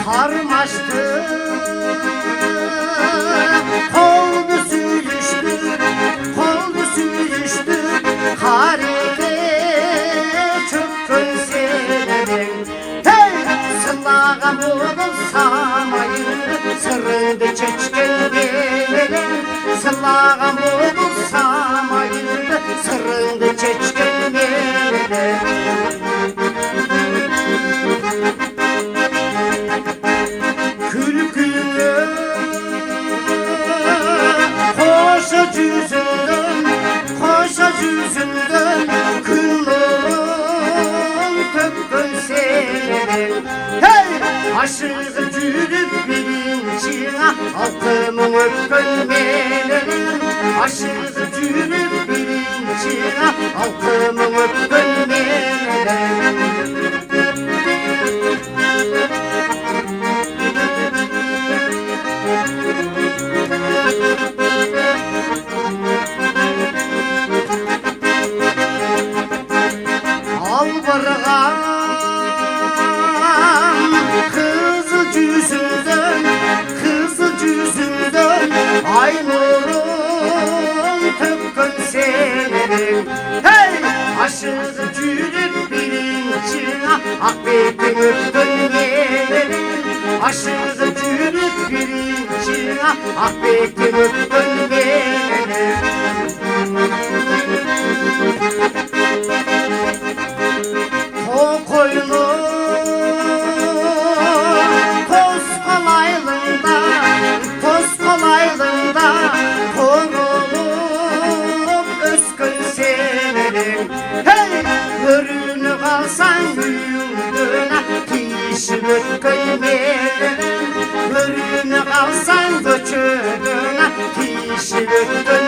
Karmaştı, koldu sürüştü, harike çöktün senin. Hey! Sılağım olup samayı, sırrındı çeçken benim. Sılağım olup samayı, sırrındı çeçken benim. Koşa yüzünden kılın tökkün senin. Hey! Aşığı gülüp bilincine altımın öpkün benim. Aşığı gülüp bilincine altımın öpkün benim. Alvargan kızıl yüzünden ay nurun tökkün senin. Hey! Aşığı gülüp bilincine akbetin öpkün benim. Aşığı gülüp bilincine akbetin öpkün benim. Toz kolaylığında korulup özgün senin. Hey! Hörünü kalsan yündüne kişi ötkün benim. Hörünü kalsan göçüdüne kişi ötkün